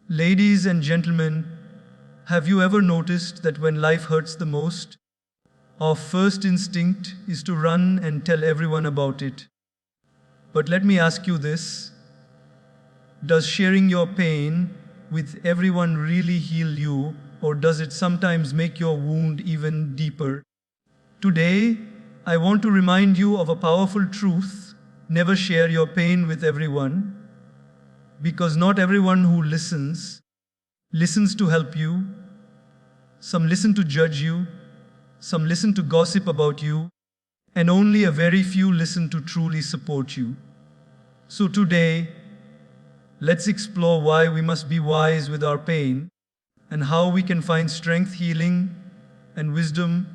Ladies and gentlemen, have you ever noticed that when life hurts the most, our first instinct is to run and tell everyone about it? But let me ask you this: does sharing your pain with everyone really heal you, or does it sometimes make your wound even deeper? Today, I want to remind you of a powerful truth: never share your pain with everyone, because not everyone who listens to help you. Some listen to judge you, some listen to gossip about you, and only a very few listen to truly support you. So today, let's explore why we must be wise with our pain and how we can find strength, healing, and wisdom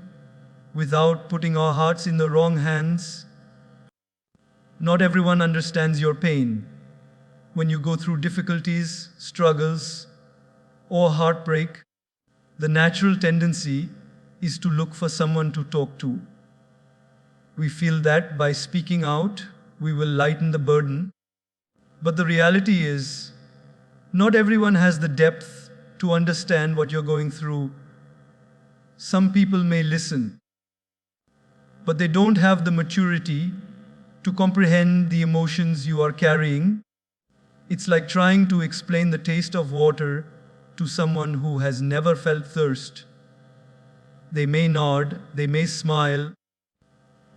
without putting our hearts in the wrong hands. Not everyone understands your pain. When you go through difficulties, struggles, or heartbreak, the natural tendency is to look for someone to talk to. We feel that by speaking out, we will lighten the burden. But the reality is, not everyone has the depth to understand what you're going through. Some people may listen, but they don't have the maturity to comprehend the emotions you are carrying. It's like trying to explain the taste of water to someone who has never felt thirst. They may nod, they may smile,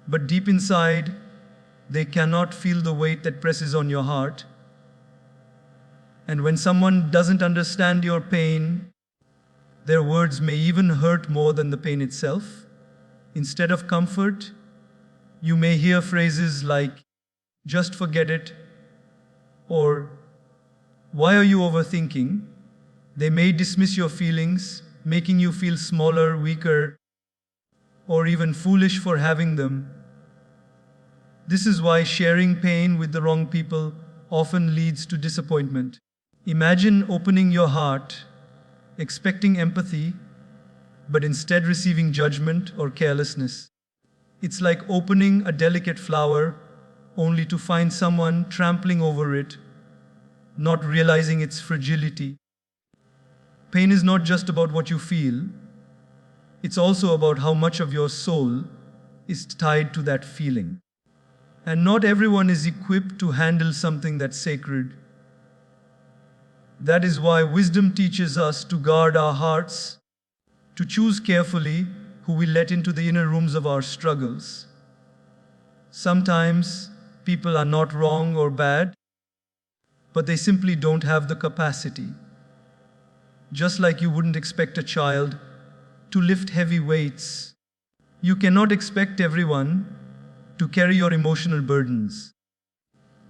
but deep inside, they cannot feel the weight that presses on your heart. And when someone doesn't understand your pain, their words may even hurt more than the pain itself. Instead of comfort, you may hear phrases like, "just forget it," or "why are you overthinking?" They may dismiss your feelings, making you feel smaller, weaker, or even foolish for having them. This is why sharing pain with the wrong people often leads to disappointment. Imagine opening your heart, expecting empathy, but instead receiving judgment or carelessness. It's like opening a delicate flower only to find someone trampling over it, not realizing its fragility. Pain is not just about what you feel, it's also about how much of your soul is tied to that feeling. And not everyone is equipped to handle something that's sacred. That is why wisdom teaches us to guard our hearts, to choose carefully who we let into the inner rooms of our struggles. Sometimes people are not wrong or bad, but they simply don't have the capacity. Just like you wouldn't expect a child to lift heavy weights, you cannot expect everyone to carry your emotional burdens.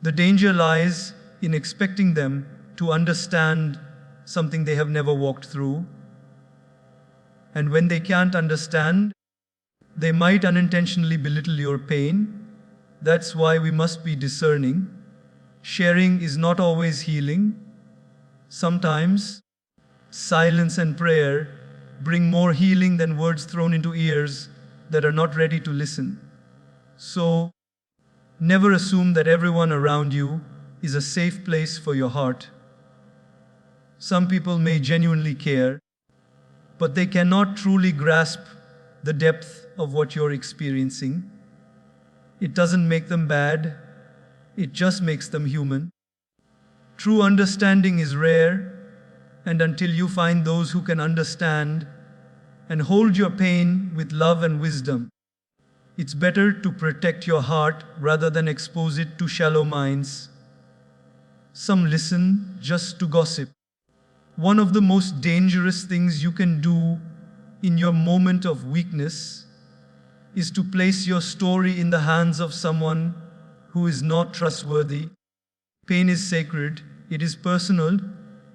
The danger lies in expecting them to understand something they have never walked through. And when they can't understand, they might unintentionally belittle your pain. That's why we must be discerning. Sharing is not always healing. Sometimes, silence and prayer bring more healing than words thrown into ears that are not ready to listen. So, never assume that everyone around you is a safe place for your heart. Some people may genuinely care, but they cannot truly grasp the depth of what you're experiencing. It doesn't make them bad, it just makes them human. True understanding is rare, and until you find those who can understand and hold your pain with love and wisdom, it's better to protect your heart rather than expose it to shallow minds. Some listen just to gossip. One of the most dangerous things you can do in your moment of weakness is to place your story in the hands of someone who is not trustworthy. Pain is sacred, it is personal,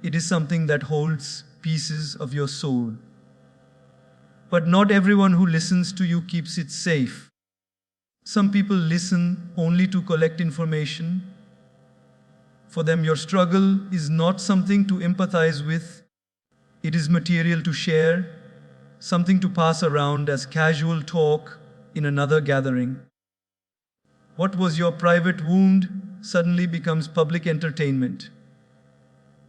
it is something that holds pieces of your soul. But not everyone who listens to you keeps it safe. Some people listen only to collect information. For them, your struggle is not something to empathize with. It is material to share, something to pass around as casual talk in another gathering. What was your private wound suddenly becomes public entertainment.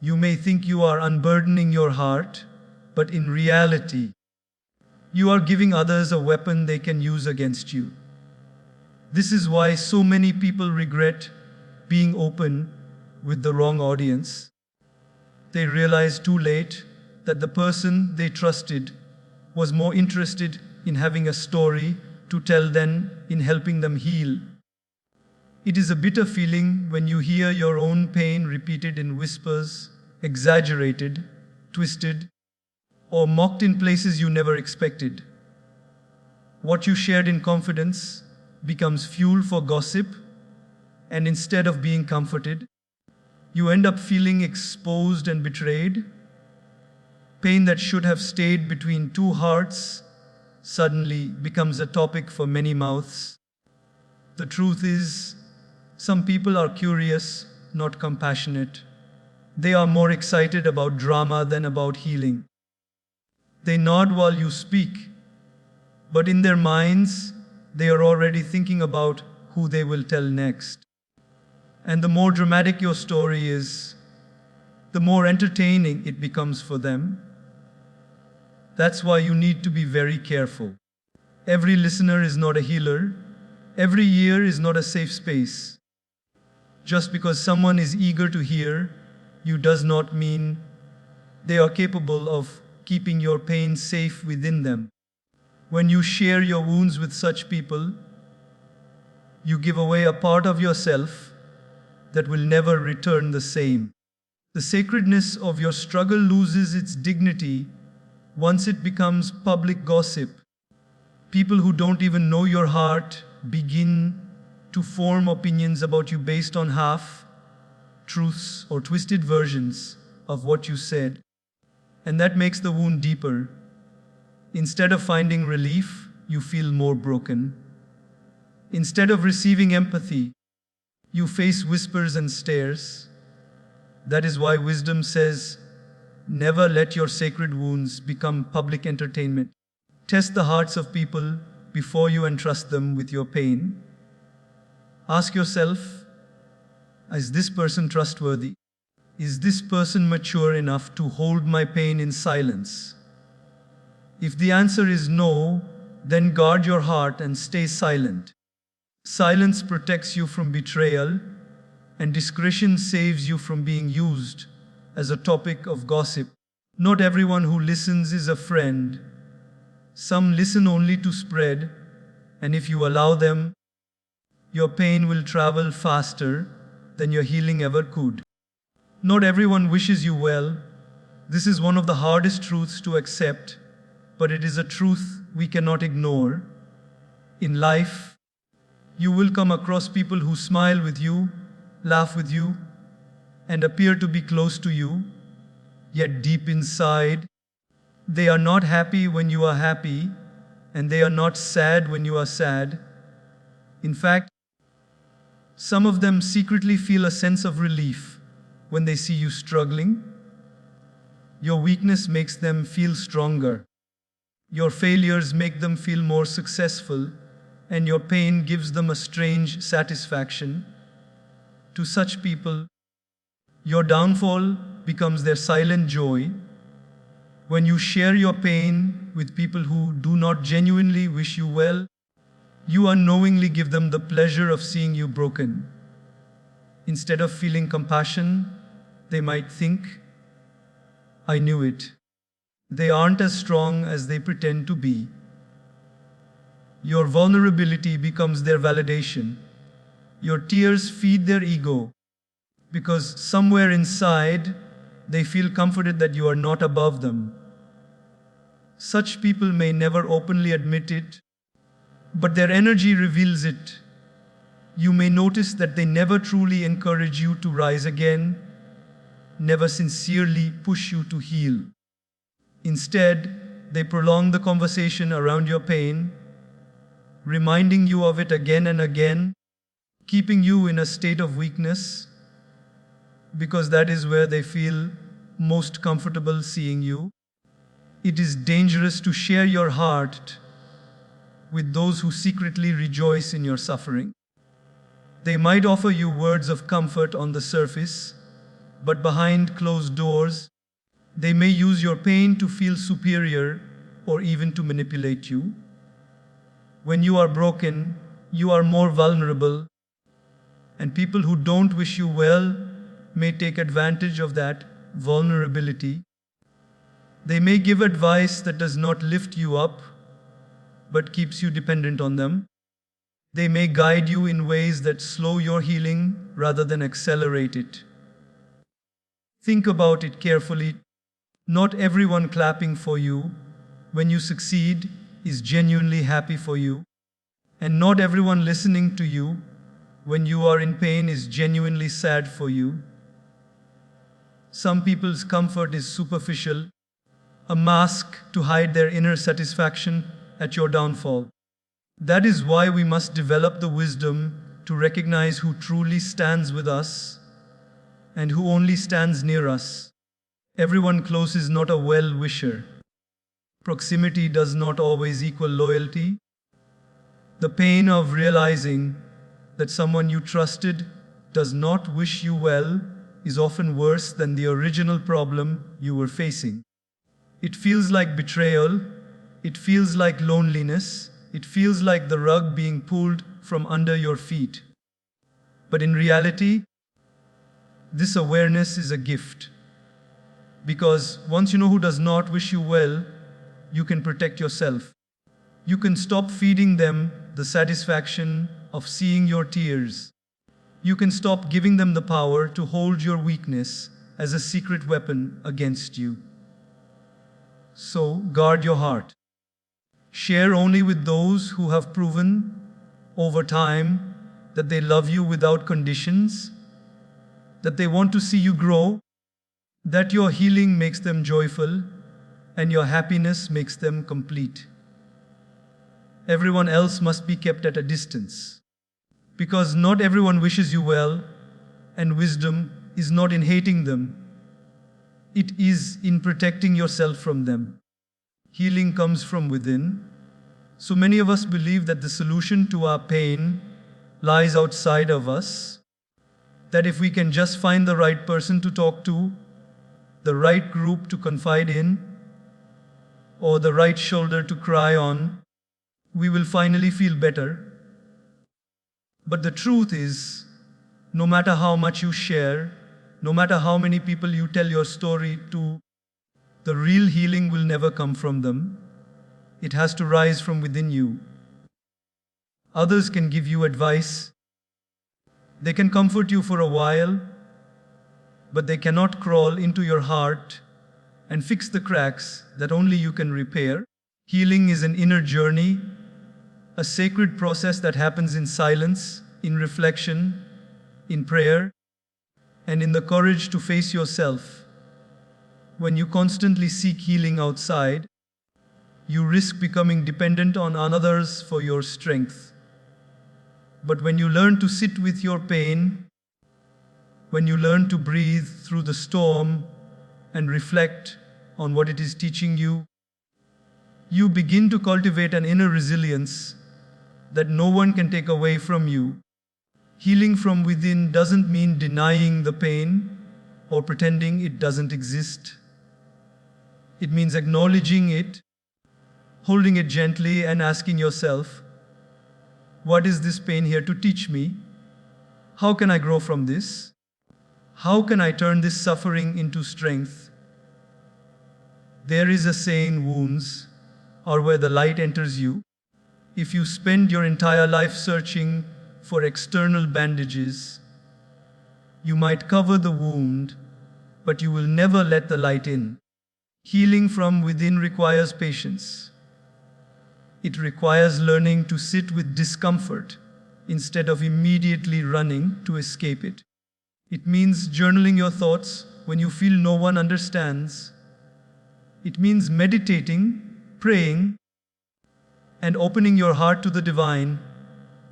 You may think you are unburdening your heart, but in reality, you are giving others a weapon they can use against you. This is why so many people regret being open with the wrong audience. They realize too late that the person they trusted was more interested in having a story to tell than in helping them heal. It is a bitter feeling when you hear your own pain repeated in whispers, exaggerated, twisted, or mocked in places you never expected. What you shared in confidence becomes fuel for gossip, and instead of being comforted, you end up feeling exposed and betrayed. Pain that should have stayed between two hearts suddenly becomes a topic for many mouths. The truth is, some people are curious, not compassionate. They are more excited about drama than about healing. They nod while you speak, but in their minds, they are already thinking about who they will tell next. And the more dramatic your story is, the more entertaining it becomes for them. That's why you need to be very careful. Every listener is not a healer. Every ear is not a safe space. Just because someone is eager to hear you does not mean they are capable of keeping your pain safe within them. When you share your wounds with such people, you give away a part of yourself that will never return the same. The sacredness of your struggle loses its dignity once it becomes public gossip. People who don't even know your heart begin to form opinions about you based on half-truths or twisted versions of what you said. And that makes the wound deeper. Instead of finding relief, you feel more broken. Instead of receiving empathy, you face whispers and stares. That is why wisdom says, never let your sacred wounds become public entertainment. Test the hearts of people before you entrust them with your pain. Ask yourself, is this person trustworthy? Is this person mature enough to hold my pain in silence? If the answer is no, then guard your heart and stay silent. Silence protects you from betrayal, and discretion saves you from being used as a topic of gossip. Not everyone who listens is a friend. Some listen only to spread, and if you allow them, your pain will travel faster than your healing ever could. Not everyone wishes you well. This is one of the hardest truths to accept, but it is a truth we cannot ignore. In life, you will come across people who smile with you, laugh with you, and appear to be close to you, yet deep inside, they are not happy when you are happy, and they are not sad when you are sad. In fact, some of them secretly feel a sense of relief when they see you struggling. Your weakness makes them feel stronger. Your failures make them feel more successful, and your pain gives them a strange satisfaction. To such people, your downfall becomes their silent joy. When you share your pain with people who do not genuinely wish you well, you unknowingly give them the pleasure of seeing you broken. Instead of feeling compassion, they might think, I knew it. They aren't as strong as they pretend to be. Your vulnerability becomes their validation. Your tears feed their ego, because somewhere inside, they feel comforted that you are not above them. Such people may never openly admit it, but their energy reveals it. You may notice that they never truly encourage you to rise again, never sincerely push you to heal. Instead, they prolong the conversation around your pain, reminding you of it again and again, keeping you in a state of weakness, because that is where they feel most comfortable seeing you. It is dangerous to share your heart with those who secretly rejoice in your suffering. They might offer you words of comfort on the surface, But behind closed doors, they may use your pain to feel superior or even to manipulate you. When you are broken, you are more vulnerable, and people who don't wish you well may take advantage of that vulnerability. They may give advice that does not lift you up, but keeps you dependent on them. They may guide you in ways that slow your healing rather than accelerate it. Think about it carefully. Not everyone clapping for you when you succeed is genuinely happy for you, and not everyone listening to you when you are in pain is genuinely sad for you. Some people's comfort is superficial, a mask to hide their inner satisfaction at your downfall. That is why we must develop the wisdom to recognize who truly stands with us and who only stands near us. Everyone close is not a well-wisher. Proximity does not always equal loyalty. The pain of realizing that someone you trusted does not wish you well is often worse than the original problem you were facing. It feels like betrayal, it feels like loneliness, it feels like the rug being pulled from under your feet. But in reality, this awareness is a gift. Because once you know who does not wish you well, you can protect yourself. You can stop feeding them the satisfaction of seeing your tears. You can stop giving them the power to hold your weakness as a secret weapon against you. So, guard your heart. Share only with those who have proven over time that they love you without conditions, that they want to see you grow, that your healing makes them joyful, and your happiness makes them complete. Everyone else must be kept at a distance, because not everyone wishes you well, and wisdom is not in hating them. It is in protecting yourself from them. Healing comes from within. So many of us believe that the solution to our pain lies outside of us, that if we can just find the right person to talk to, the right group to confide in, or the right shoulder to cry on, we will finally feel better. But the truth is, no matter how much you share, no matter how many people you tell your story to, the real healing will never come from them. It has to rise from within you. Others can give you advice. They can comfort you for a while, but they cannot crawl into your heart and fix the cracks that only you can repair. Healing is an inner journey, a sacred process that happens in silence, in reflection, in prayer, and in the courage to face yourself. When you constantly seek healing outside, you risk becoming dependent on others for your strength. But when you learn to sit with your pain, when you learn to breathe through the storm and reflect on what it is teaching you, you begin to cultivate an inner resilience that no one can take away from you. Healing from within doesn't mean denying the pain or pretending it doesn't exist. It means acknowledging it, holding it gently, and asking yourself, what is this pain here to teach me? How can I grow from this? How can I turn this suffering into strength? There is a saying, wounds are where the light enters you. If you spend your entire life searching for external bandages, you might cover the wound, but you will never let the light in. Healing from within requires patience. It requires learning to sit with discomfort instead of immediately running to escape it. It means journaling your thoughts when you feel no one understands. It means meditating, praying, and opening your heart to the divine,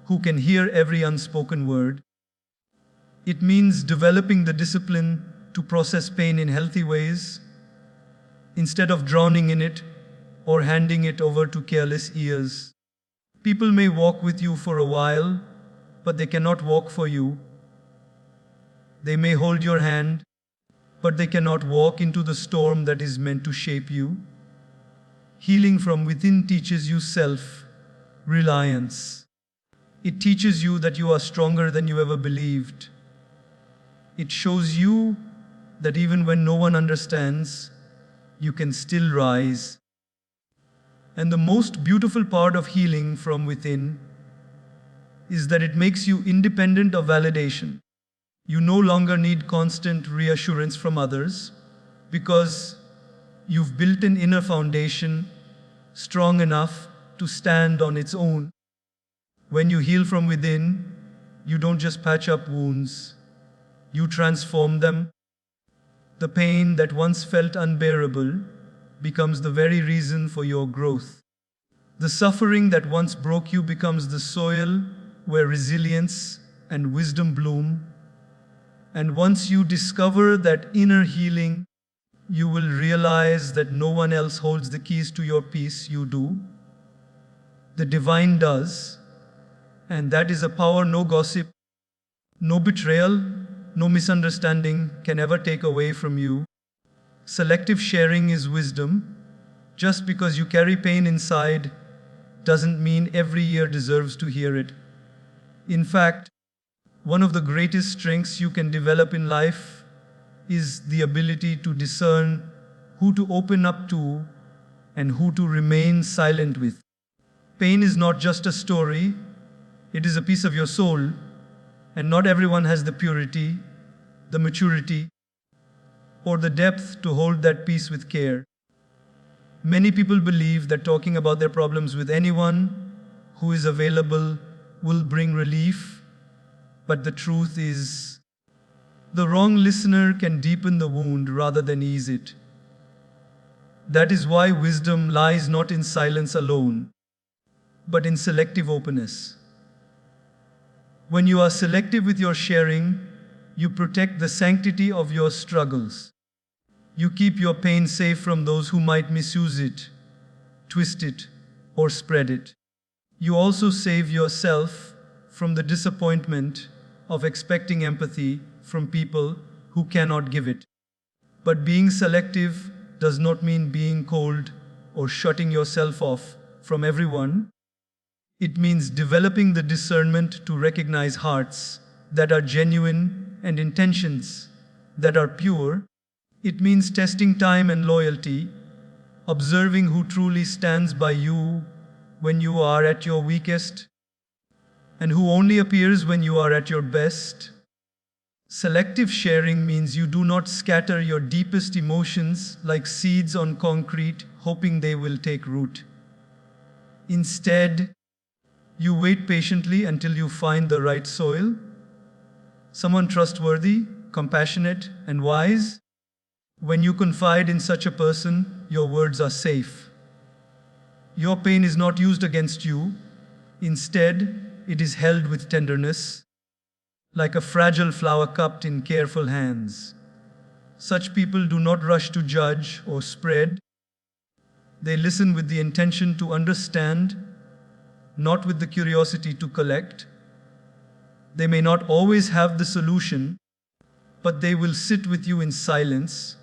who can hear every unspoken word. It means developing the discipline to process pain in healthy ways, instead of drowning in it or handing it over to careless ears. People may walk with you for a while, but they cannot walk for you. They may hold your hand, but they cannot walk into the storm that is meant to shape you. Healing from within teaches you self-reliance. It teaches you that you are stronger than you ever believed. It shows you that even when no one understands, you can still rise. And the most beautiful part of healing from within is that it makes you independent of validation. You no longer need constant reassurance from others because you've built an inner foundation strong enough to stand on its own. When you heal from within, you don't just patch up wounds, you transform them. The pain that once felt unbearable becomes the very reason for your growth. The suffering that once broke you becomes the soil where resilience and wisdom bloom. And once you discover that inner healing, you will realize that no one else holds the keys to your peace, you do. The divine does. And that is a power no gossip, no betrayal, no misunderstanding can ever take away from you. Selective sharing is wisdom. Just because you carry pain inside doesn't mean every ear deserves to hear it. In fact, one of the greatest strengths you can develop in life is the ability to discern who to open up to and who to remain silent with. Pain is not just a story, it is a piece of your soul, and not everyone has the purity, the maturity, or the depth to hold that peace with care. Many people believe that talking about their problems with anyone who is available will bring relief, but the truth is, the wrong listener can deepen the wound rather than ease it. That is why wisdom lies not in silence alone, but in selective openness. When you are selective with your sharing, you protect the sanctity of your struggles. You keep your pain safe from those who might misuse it, twist it, or spread it. You also save yourself from the disappointment of expecting empathy from people who cannot give it. But being selective does not mean being cold or shutting yourself off from everyone. It means developing the discernment to recognize hearts that are genuine and intentions that are pure. It means testing time and loyalty, observing who truly stands by you when you are at your weakest, and who only appears when you are at your best. Selective sharing means you do not scatter your deepest emotions like seeds on concrete, hoping they will take root. Instead, you wait patiently until you find the right soil, someone trustworthy, compassionate, and wise. When you confide in such a person, your words are safe. Your pain is not used against you. Instead, it is held with tenderness, like a fragile flower cupped in careful hands. Such people do not rush to judge or spread. They listen with the intention to understand, not with the curiosity to collect. They may not always have the solution, but they will sit with you in silence.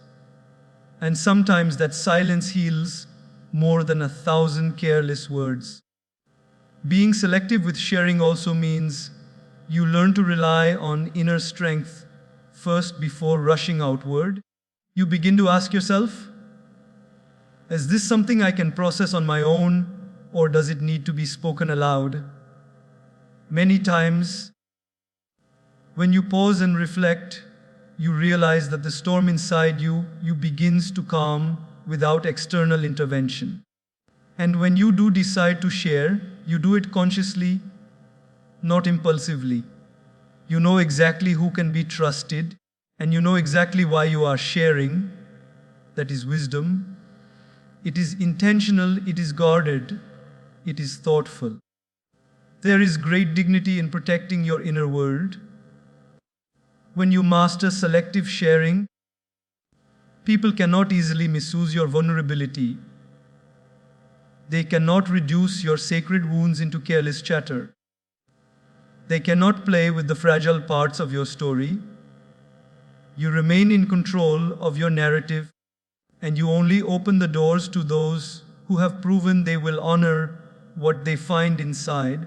And sometimes that silence heals more than 1,000 careless words. Being selective with sharing also means you learn to rely on inner strength first before rushing outward. You begin to ask yourself, is this something I can process on my own, or does it need to be spoken aloud? Many times, when you pause and reflect, you realize that the storm inside you begins to calm without external intervention. And when you do decide to share, you do it consciously, not impulsively. You know exactly who can be trusted, and you know exactly why you are sharing. That is wisdom. It is intentional, it is guarded, it is thoughtful. There is great dignity in protecting your inner world. When you master selective sharing, people cannot easily misuse your vulnerability. They cannot reduce your sacred wounds into careless chatter. They cannot play with the fragile parts of your story. You remain in control of your narrative, and you only open the doors to those who have proven they will honor what they find inside.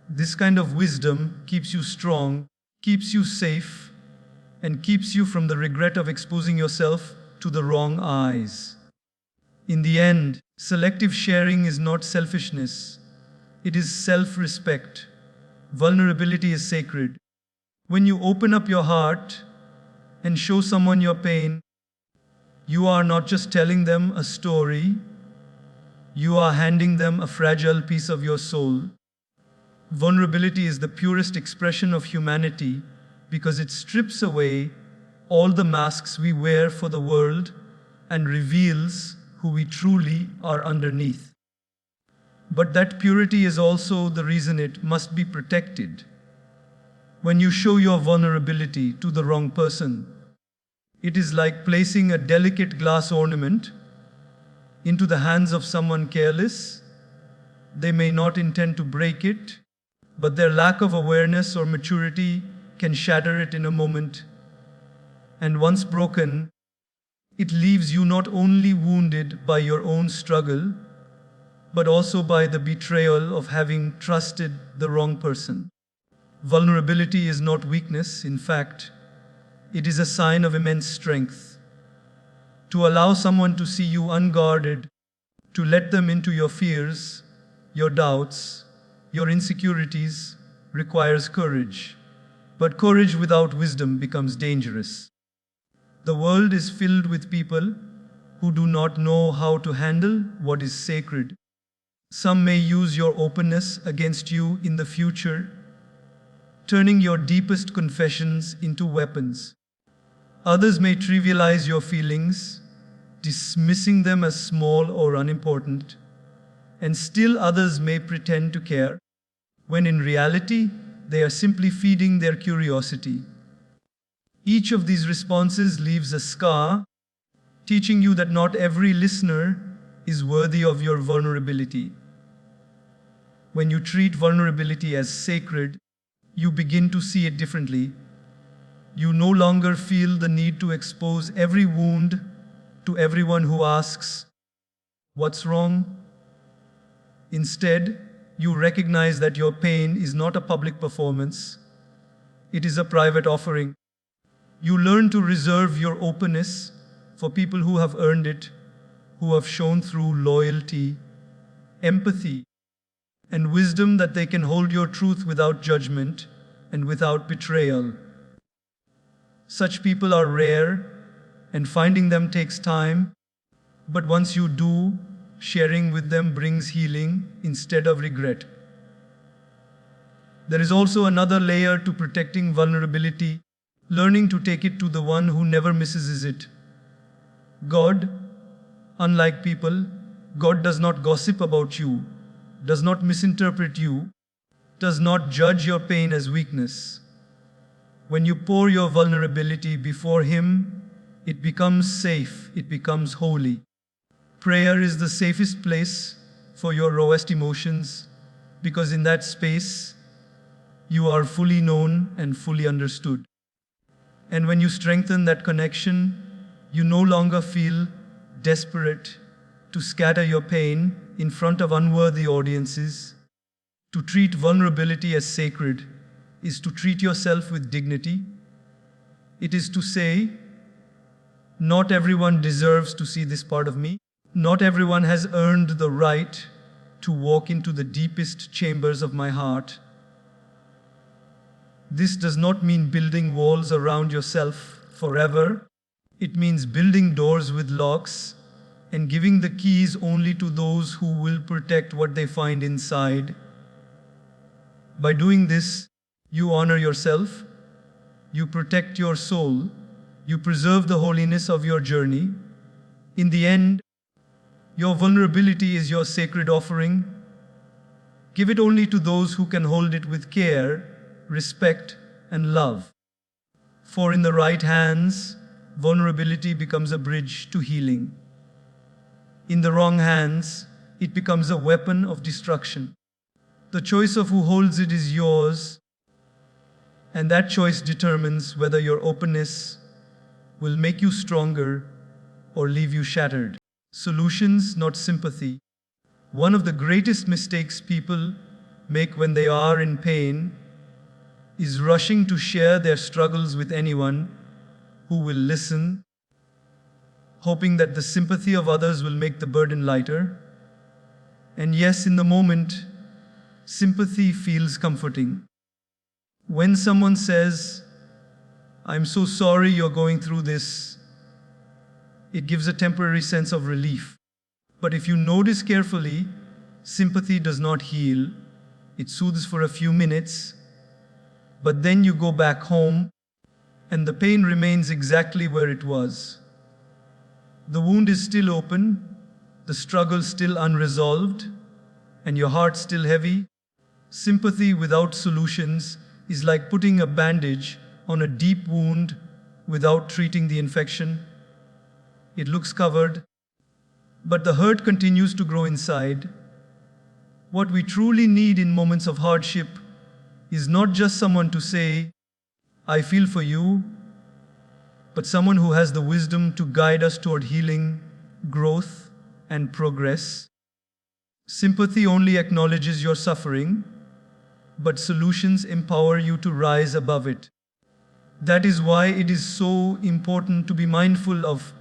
This kind of wisdom keeps you strong, keeps you safe, and keeps you from the regret of exposing yourself to the wrong eyes. In the end, selective sharing is not selfishness, it is self respect. Vulnerability is sacred. When you open up your heart and show someone your pain, you are not just telling them a story, you are handing them a fragile piece of your soul. Vulnerability is the purest expression of humanity because it strips away all the masks we wear for the world and reveals who we truly are underneath. But that purity is also the reason it must be protected. When you show your vulnerability to the wrong person, it is like placing a delicate glass ornament into the hands of someone careless. They may not intend to break it, but their lack of awareness or maturity can shatter it in a moment. And once broken, it leaves you not only wounded by your own struggle, but also by the betrayal of having trusted the wrong person. Vulnerability is not weakness, in fact, it is a sign of immense strength. To allow someone to see you unguarded, to let them into your fears, your doubts, your insecurities, requires courage. But courage without wisdom becomes dangerous. The world is filled with people who do not know how to handle what is sacred. Some may use your openness against you in the future, turning your deepest confessions into weapons. Others may trivialize your feelings, dismissing them as small or unimportant, and still others may pretend to care, when in reality they are simply feeding their curiosity. Each of these responses leaves a scar, teaching you that not every listener is worthy of your vulnerability. When you treat vulnerability as sacred, you begin to see it differently. You no longer feel the need to expose every wound to everyone who asks, "What's wrong?" Instead, you recognize that your pain is not a public performance, it is a private offering. You learn to reserve your openness for people who have earned it, who have shown through loyalty, empathy, and wisdom that they can hold your truth without judgment and without betrayal. Such people are rare, and finding them takes time, but once you do, sharing with them brings healing instead of regret. There is also another layer to protecting vulnerability, learning to take it to the one who never misses it. God, unlike people, God does not gossip about you, does not misinterpret you, does not judge your pain as weakness. When you pour your vulnerability before Him, it becomes safe, it becomes holy. Prayer is the safest place for your rawest emotions, because in that space, you are fully known and fully understood. And when you strengthen that connection, you no longer feel desperate to scatter your pain in front of unworthy audiences. To treat vulnerability as sacred is to treat yourself with dignity. It is to say, not everyone deserves to see this part of me. Not everyone has earned the right to walk into the deepest chambers of my heart. This does not mean building walls around yourself forever. It means building doors with locks and giving the keys only to those who will protect what they find inside. By doing this, you honor yourself, you protect your soul, you preserve the holiness of your journey. In the end, your vulnerability is your sacred offering. Give it only to those who can hold it with care, respect, and love. For in the right hands, vulnerability becomes a bridge to healing. In the wrong hands, it becomes a weapon of destruction. The choice of who holds it is yours. And that choice determines whether your openness will make you stronger or leave you shattered. Solutions, not sympathy. One of the greatest mistakes people make when they are in pain is rushing to share their struggles with anyone who will listen, hoping that the sympathy of others will make the burden lighter. And yes, in the moment, sympathy feels comforting. When someone says, "I'm so sorry you're going through this," it gives a temporary sense of relief. But if you notice carefully, sympathy does not heal. It soothes for a few minutes, but then you go back home and the pain remains exactly where it was. The wound is still open, the struggle still unresolved, and your heart still heavy. Sympathy without solutions is like putting a bandage on a deep wound without treating the infection. It looks covered, but the hurt continues to grow inside. What we truly need in moments of hardship is not just someone to say, "I feel for you," but someone who has the wisdom to guide us toward healing, growth, and progress. Sympathy only acknowledges your suffering, but solutions empower you to rise above it. That is why it is so important to be mindful of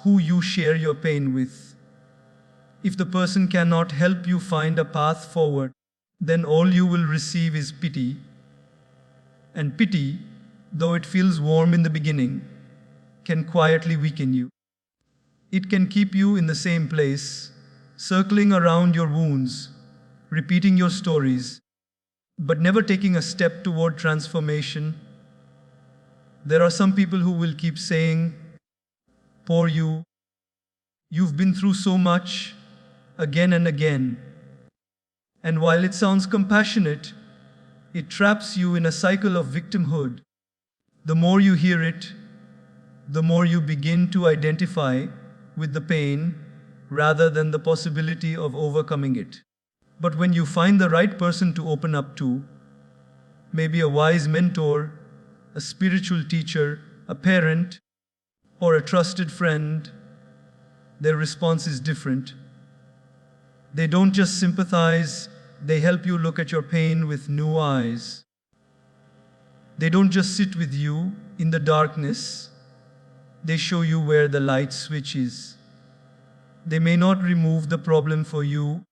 who you share your pain with. If the person cannot help you find a path forward, then all you will receive is pity. And pity, though it feels warm in the beginning, can quietly weaken you. It can keep you in the same place, circling around your wounds, repeating your stories, but never taking a step toward transformation. There are some people who will keep saying, "Poor you, you've been through so much," again and again. And while it sounds compassionate, it traps you in a cycle of victimhood. The more you hear it, the more you begin to identify with the pain rather than the possibility of overcoming it. But when you find the right person to open up to, maybe a wise mentor, a spiritual teacher, a parent, or a trusted friend, their response is different. They don't just sympathize, they help you look at your pain with new eyes. They don't just sit with you in the darkness, they show you where the light switch is. They may not remove the problem for you,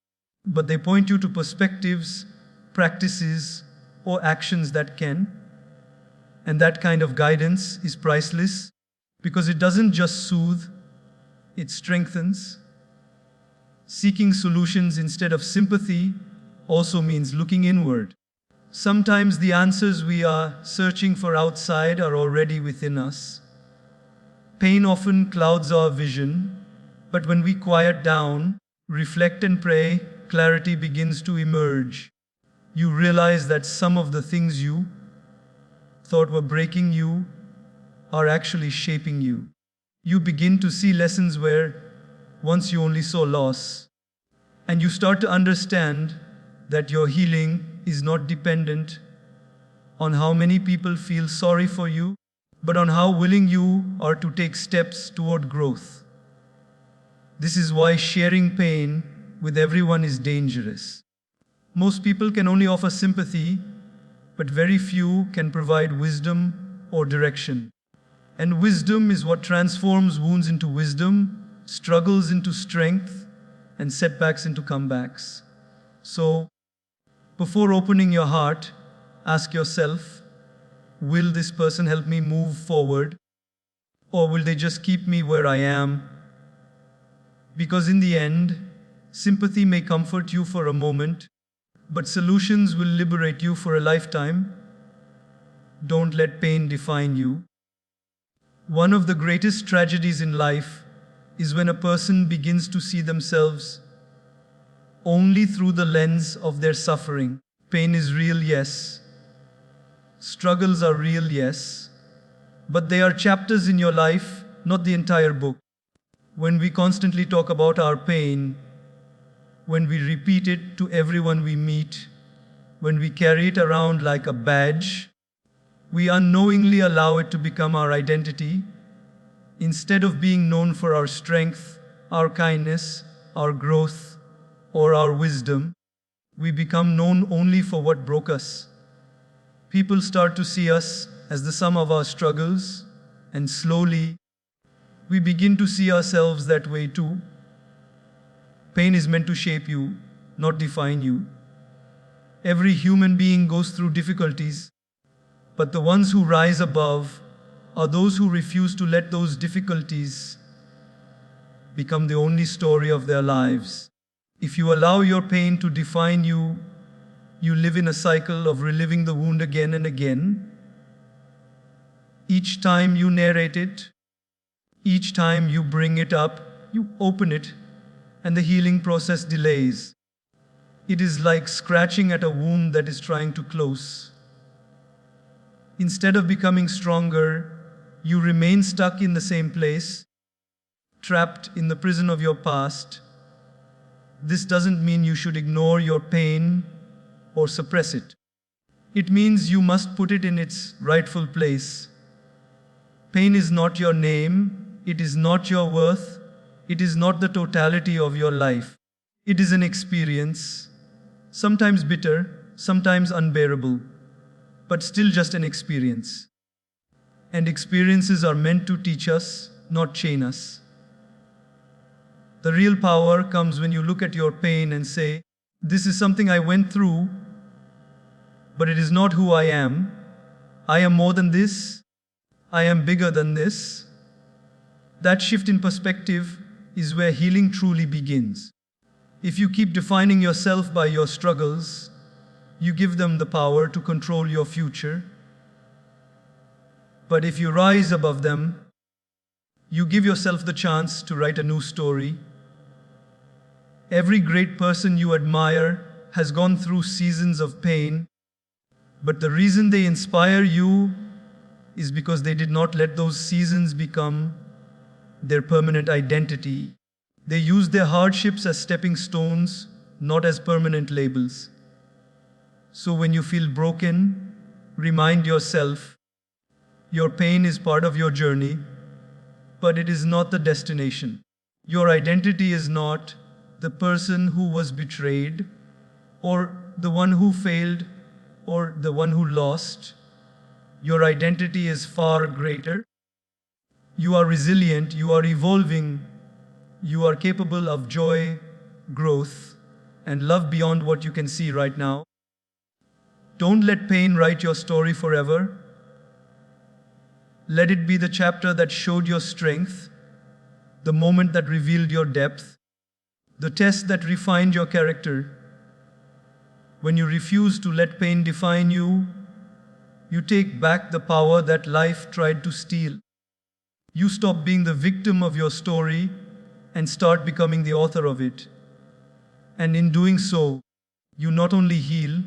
but they point you to perspectives, practices, or actions that can. And that kind of guidance is priceless because it doesn't just soothe, it strengthens. Seeking solutions instead of sympathy also means looking inward. Sometimes the answers we are searching for outside are already within us. Pain often clouds our vision, but when we quiet down, reflect and pray, clarity begins to emerge. You realize that some of the things you thought were breaking you are actually shaping you. You begin to see lessons where once you only saw loss. And you start to understand that your healing is not dependent on how many people feel sorry for you, but on how willing you are to take steps toward growth. This is why sharing pain with everyone is dangerous. Most people can only offer sympathy, but very few can provide wisdom or direction. And wisdom is what transforms wounds into wisdom, struggles into strength, and setbacks into comebacks. So, before opening your heart, ask yourself, will this person help me move forward? Or will they just keep me where I am? Because in the end, sympathy may comfort you for a moment, but solutions will liberate you for a lifetime. Don't let pain define you. One of the greatest tragedies in life is when a person begins to see themselves only through the lens of their suffering. Pain is real, yes. Struggles are real, yes. But they are chapters in your life, not the entire book. When we constantly talk about our pain, when we repeat it to everyone we meet, when we carry it around like a badge, We unknowingly allow it to become our identity. Instead of being known for our strength, our kindness, our growth, or our wisdom, we become known only for what broke us. People start to see us as the sum of our struggles, and slowly, we begin to see ourselves that way too. Pain is meant to shape you, not define you. Every human being goes through difficulties, but the ones who rise above are those who refuse to let those difficulties become the only story of their lives. If you allow your pain to define you, you live in a cycle of reliving the wound again and again. Each time you narrate it, each time you bring it up, you open it, and the healing process delays. It is like scratching at a wound that is trying to close. Instead of becoming stronger, you remain stuck in the same place, trapped in the prison of your past. This doesn't mean you should ignore your pain or suppress it. It means you must put it in its rightful place. Pain is not your name, it is not your worth, it is not the totality of your life. It is an experience, sometimes bitter, sometimes unbearable, but still just an experience. And experiences are meant to teach us, not chain us. The real power comes when you look at your pain and say, "This is something I went through, but it is not who I am. I am more than this. I am bigger than this." That shift in perspective is where healing truly begins. If you keep defining yourself by your struggles, you give them the power to control your future. But if you rise above them, you give yourself the chance to write a new story. Every great person you admire has gone through seasons of pain, but the reason they inspire you is because they did not let those seasons become their permanent identity. They used their hardships as stepping stones, not as permanent labels. So when you feel broken, remind yourself, your pain is part of your journey, but it is not the destination. Your identity is not the person who was betrayed, or the one who failed, or the one who lost. Your identity is far greater. You are resilient, you are evolving, you are capable of joy, growth, and love beyond what you can see right now. Don't let pain write your story forever. Let it be the chapter that showed your strength, the moment that revealed your depth, the test that refined your character. When you refuse to let pain define you, you take back the power that life tried to steal. You stop being the victim of your story and start becoming the author of it. And in doing so, you not only heal,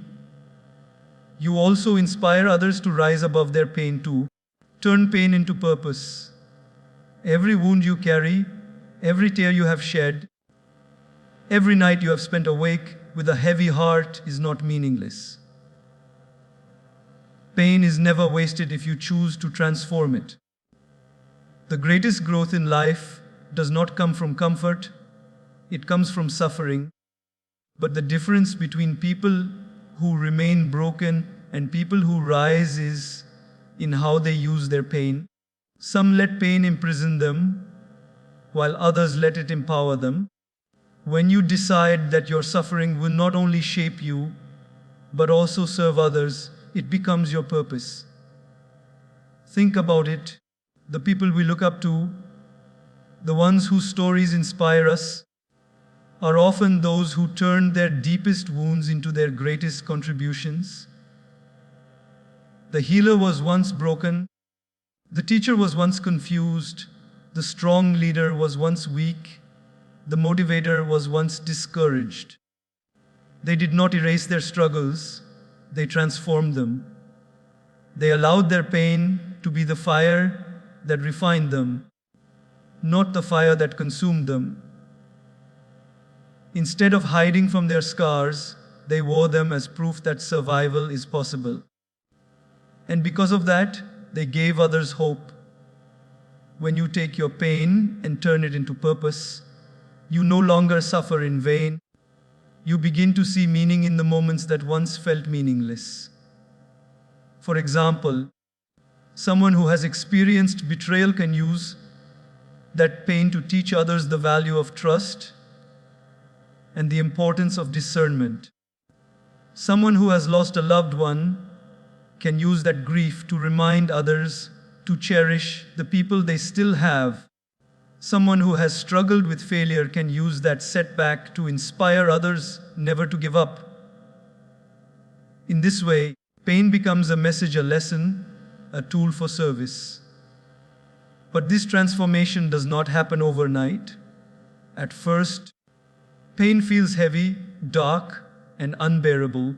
you also inspire others to rise above their pain too. Turn pain into purpose. Every wound you carry, every tear you have shed, every night you have spent awake with a heavy heart is not meaningless. Pain is never wasted if you choose to transform it. The greatest growth in life does not come from comfort, it comes from suffering. But the difference between people who remain broken and people who rise is in how they use their pain. Some let pain imprison them, while others let it empower them. When you decide that your suffering will not only shape you, but also serve others, it becomes your purpose. Think about it. The people we look up to, the ones whose stories inspire us, are often those who turned their deepest wounds into their greatest contributions. The healer was once broken, the teacher was once confused, the strong leader was once weak, the motivator was once discouraged. They did not erase their struggles, they transformed them. They allowed their pain to be the fire that refined them, not the fire that consumed them. Instead of hiding from their scars, they wore them as proof that survival is possible. And because of that, they gave others hope. When you take your pain and turn it into purpose, you no longer suffer in vain. You begin to see meaning in the moments that once felt meaningless. For example, someone who has experienced betrayal can use that pain to teach others the value of trust and the importance of discernment. Someone who has lost a loved one can use that grief to remind others to cherish the people they still have. Someone who has struggled with failure can use that setback to inspire others never to give up. In this way, pain becomes a message, a lesson, a tool for service. But this transformation does not happen overnight. At first, pain feels heavy, dark, and unbearable.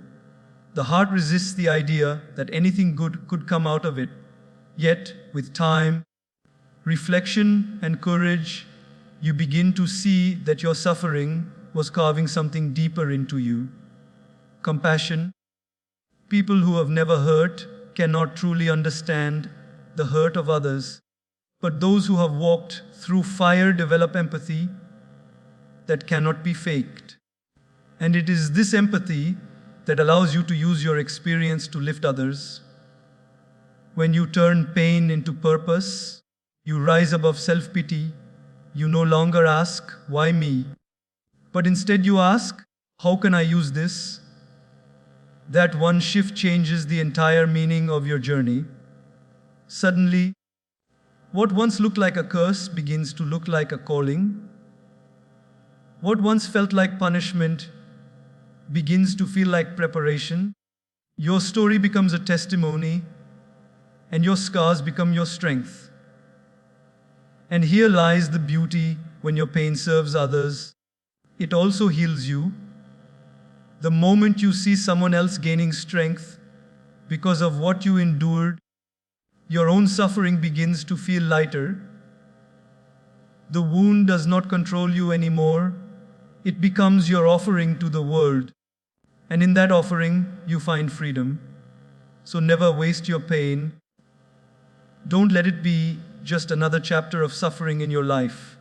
The heart resists the idea that anything good could come out of it. Yet, with time, reflection, and courage, you begin to see that your suffering was carving something deeper into you. Compassion. People who have never hurt cannot truly understand the hurt of others, but those who have walked through fire develop empathy that cannot be faked. And it is this empathy that allows you to use your experience to lift others. When you turn pain into purpose, you rise above self-pity. You no longer ask, "Why me?" But instead you ask, "How can I use this?" That one shift changes the entire meaning of your journey. Suddenly, what once looked like a curse begins to look like a calling. What once felt like punishment begins to feel like preparation. Your story becomes a testimony, and your scars become your strength. And here lies the beauty: when your pain serves others, it also heals you. The moment you see someone else gaining strength because of what you endured, your own suffering begins to feel lighter. The wound does not control you anymore. It becomes your offering to the world. And in that offering, you find freedom. So never waste your pain. Don't let it be just another chapter of suffering in your life.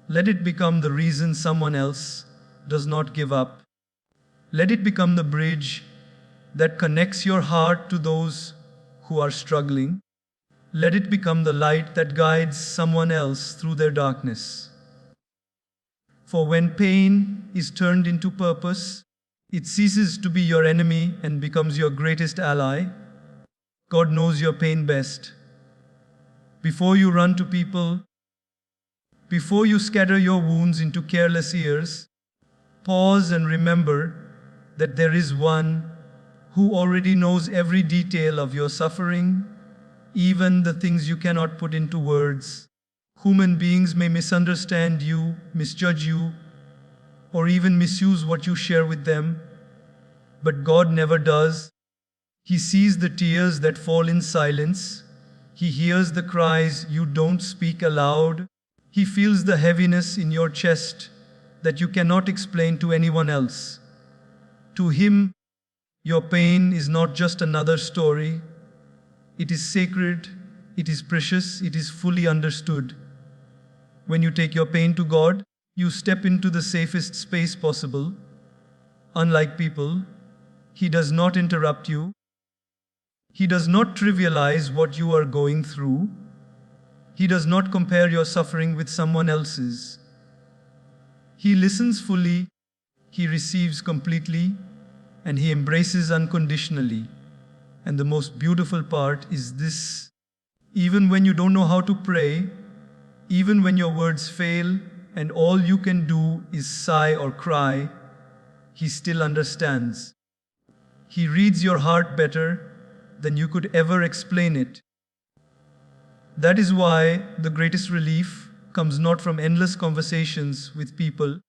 Let it become the reason someone else does not give up. Let it become the bridge that connects your heart to those who are struggling. Let it become the light that guides someone else through their darkness. For when pain is turned into purpose, it ceases to be your enemy and becomes your greatest ally. God knows your pain best. Before you run to people, before you scatter your wounds into careless ears, pause and remember that there is one who already knows every detail of your suffering, even the things you cannot put into words. Human beings may misunderstand you, misjudge you, or even misuse what you share with them, but God never does. He sees the tears that fall in silence. He hears the cries you don't speak aloud. He feels the heaviness in your chest that you cannot explain to anyone else. To Him, your pain is not just another story. It is sacred, it is precious, it is fully understood. When you take your pain to God, you step into the safest space possible. Unlike people, He does not interrupt you. He does not trivialize what you are going through. He does not compare your suffering with someone else's. He listens fully, He receives completely, and He embraces unconditionally. And the most beautiful part is this: even when you don't know how to pray, even when your words fail and all you can do is sigh or cry, He still understands. He reads your heart better than you could ever explain it. That is why the greatest relief comes not from endless conversations with people,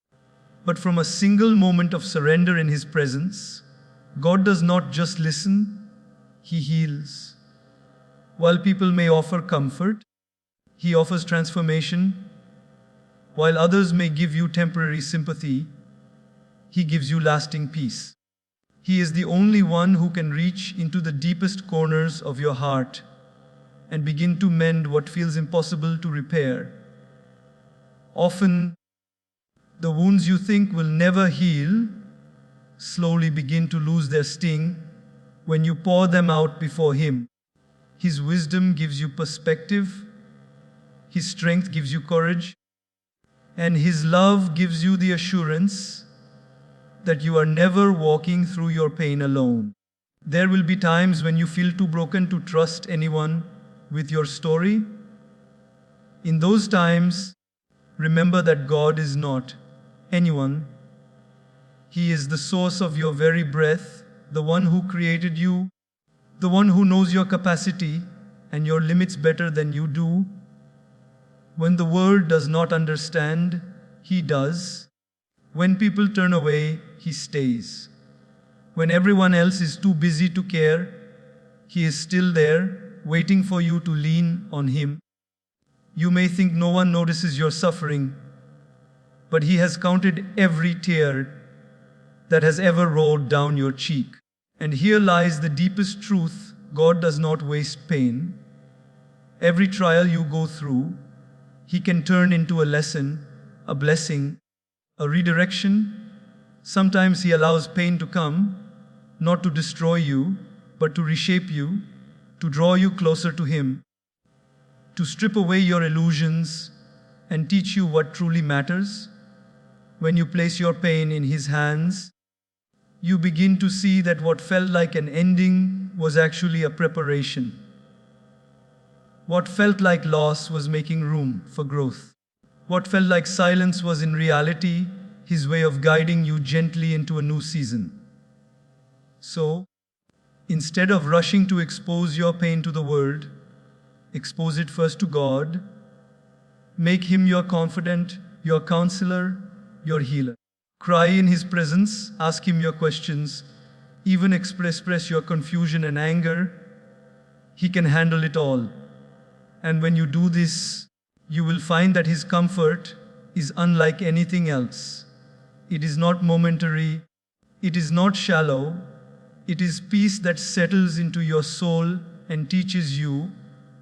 but from a single moment of surrender in His presence. God does not just listen, He heals. While people may offer comfort, He offers transformation. While others may give you temporary sympathy, He gives you lasting peace. He is the only one who can reach into the deepest corners of your heart and begin to mend what feels impossible to repair. Often, the wounds you think will never heal slowly begin to lose their sting when you pour them out before Him. His wisdom gives you perspective, His strength gives you courage, and His love gives you the assurance that you are never walking through your pain alone. There will be times when you feel too broken to trust anyone with your story. In those times, remember that God is not anyone. He is the source of your very breath, the one who created you, the one who knows your capacity and your limits better than you do. When the world does not understand, He does. When people turn away, He stays. When everyone else is too busy to care, He is still there, waiting for you to lean on Him. You may think no one notices your suffering, but He has counted every tear that has ever rolled down your cheek. And here lies the deepest truth: God does not waste pain. Every trial you go through, He can turn into a lesson, a blessing, a redirection. Sometimes He allows pain to come, not to destroy you, but to reshape you, to draw you closer to Him, to strip away your illusions and teach you what truly matters. When you place your pain in His hands, you begin to see that what felt like an ending was actually a preparation. What felt like loss was making room for growth. What felt like silence was in reality His way of guiding you gently into a new season. So, instead of rushing to expose your pain to the world, expose it first to God. Make Him your confidant, your counselor, your healer. Cry in His presence, ask Him your questions, even express your confusion and anger. He can handle it all. And when you do this, you will find that His comfort is unlike anything else. It is not momentary, it is not shallow, it is peace that settles into your soul and teaches you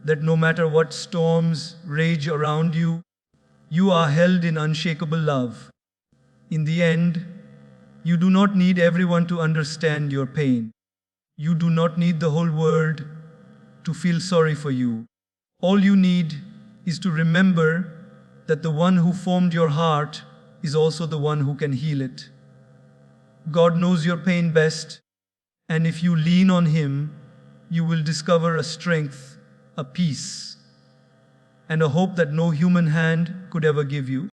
that no matter what storms rage around you, you are held in unshakable love. In the end, you do not need everyone to understand your pain. You do not need the whole world to feel sorry for you. All you need is to remember that the one who formed your heart is also the one who can heal it. God knows your pain best, and if you lean on Him, you will discover a strength, a peace, and a hope that no human hand could ever give you.